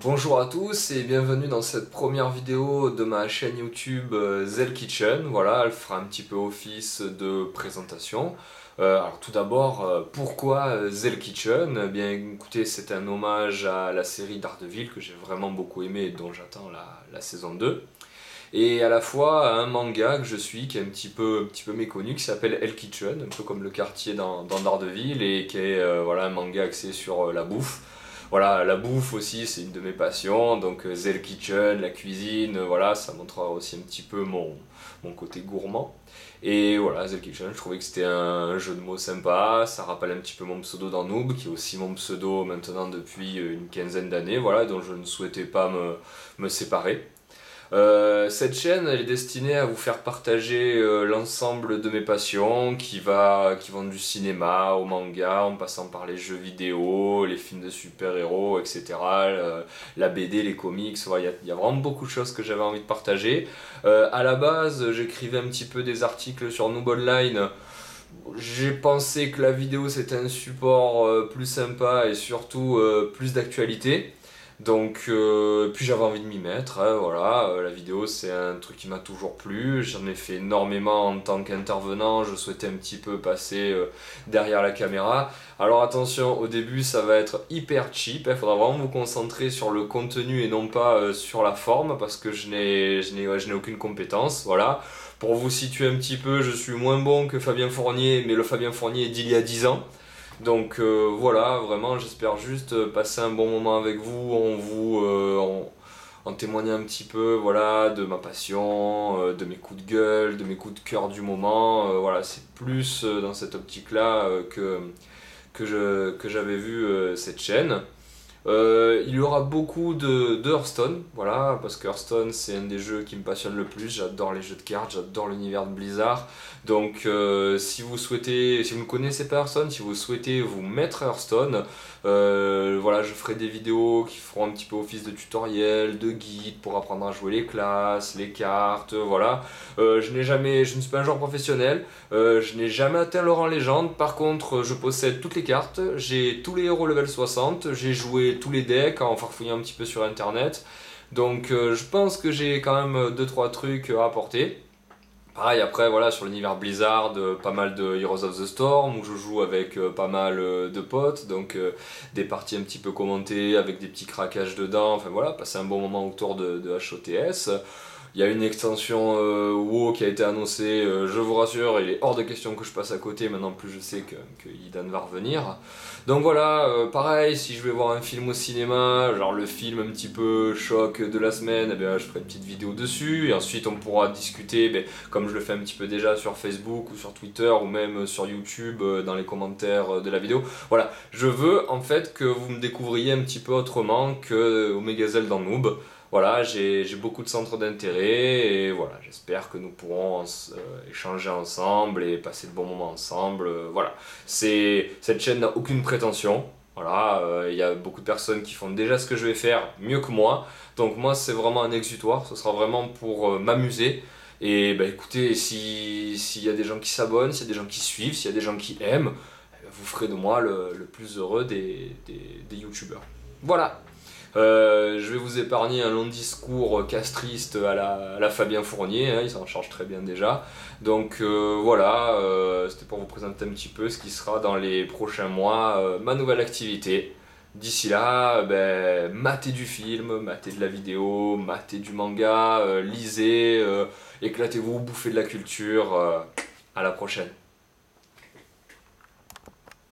Bonjour à tous et bienvenue dans cette première vidéo de ma chaîne YouTube Zell Kitchen. Voilà, elle fera un petit peu office de présentation. Alors tout d'abord, pourquoi Zell Kitchen? Eh bien écoutez, c'est un hommage à la série Daredevil que j'ai vraiment beaucoup aimé et dont j'attends la saison 2. Et à la fois un manga que je suis qui est un petit peu méconnu, qui s'appelle Hell Kitchen, un peu comme le quartier dans Daredevil, et qui est voilà, un manga axé sur la bouffe. Voilà, la bouffe aussi, c'est une de mes passions, donc Zell Kitchen, la cuisine, voilà, ça montrera aussi un petit peu mon côté gourmand. Et voilà, Zell Kitchen, je trouvais que c'était un jeu de mots sympa, ça rappelle un petit peu mon pseudo dans Noob, qui est aussi mon pseudo maintenant depuis une quinzaine d'années, voilà, dont je ne souhaitais pas me séparer. Cette chaîne, elle est destinée à vous faire partager l'ensemble de mes passions qui vont du cinéma au manga, en passant par les jeux vidéo, les films de super-héros, etc. La BD, les comics, voilà, il y a vraiment beaucoup de choses que j'avais envie de partager. À la base, j'écrivais un petit peu des articles sur Noob Online. J'ai pensé que la vidéo c'était un support plus sympa et surtout plus d'actualité. Donc, puis j'avais envie de m'y mettre, hein, voilà, la vidéo c'est un truc qui m'a toujours plu, j'en ai fait énormément en tant qu'intervenant, je souhaitais un petit peu passer derrière la caméra. Alors attention, au début ça va être hyper cheap, il faudra vraiment vous concentrer sur le contenu et non pas sur la forme, parce que je n'ai aucune compétence, voilà. Pour vous situer un petit peu, je suis moins bon que Fabien Fournier, mais le Fabien Fournier d'il y a 10 ans. Donc voilà, vraiment j'espère juste passer un bon moment avec vous en témoignant un petit peu voilà, de ma passion, de mes coups de gueule, de mes coups de cœur du moment. Voilà, c'est plus dans cette optique-là que j'avais vu cette chaîne. Il y aura beaucoup de Hearthstone, voilà, parce que Hearthstone c'est un des jeux qui me passionne le plus, j'adore les jeux de cartes, j'adore l'univers de Blizzard, donc si vous ne connaissez pas Hearthstone, si vous souhaitez vous mettre à Hearthstone, voilà, je ferai des vidéos qui feront un petit peu office de tutoriel, de guide pour apprendre à jouer les classes, les cartes, voilà. Je ne suis pas un joueur professionnel, je n'ai jamais atteint le rang légende, par contre je possède toutes les cartes, j'ai tous les héros level 60, j'ai joué tous les decks en farfouillant un petit peu sur internet, donc je pense que j'ai quand même deux trois trucs à apporter. Pareil après voilà sur l'univers Blizzard, pas mal de Heroes of the Storm où je joue avec pas mal de potes, donc des parties un petit peu commentées avec des petits craquages dedans, enfin voilà, passer un bon moment autour de HOTS. Il y a une extension WoW qui a été annoncée, je vous rassure, il est hors de question que je passe à côté, maintenant plus je sais que Idan va revenir. Donc voilà, pareil, si je vais voir un film au cinéma, genre le film un petit peu choc de la semaine, eh bien, je ferai une petite vidéo dessus, et ensuite on pourra discuter, comme je le fais un petit peu déjà sur Facebook ou sur Twitter ou même sur YouTube dans les commentaires de la vidéo. Voilà, je veux en fait que vous me découvriez un petit peu autrement que Omegazelle dans Noob. Voilà, j'ai beaucoup de centres d'intérêt et voilà, j'espère que nous pourrons échanger ensemble et passer de bons moments ensemble. Voilà, cette chaîne n'a aucune prétention. Voilà, il y a beaucoup de personnes qui font déjà ce que je vais faire mieux que moi. Donc moi, c'est vraiment un exutoire. Ce sera vraiment pour m'amuser. Et bah écoutez, s'il y a des gens qui s'abonnent, s'il y a des gens qui suivent, s'il y a des gens qui aiment, vous ferez de moi le plus heureux des youtubeurs. Voilà. Je vais vous épargner un long discours castriste à la Fabien Fournier, hein, il s'en charge très bien déjà. Donc voilà, c'était pour vous présenter un petit peu ce qui sera dans les prochains mois ma nouvelle activité. D'ici là, matez du film, matez de la vidéo, matez du manga, lisez, éclatez-vous, bouffez de la culture. À la prochaine.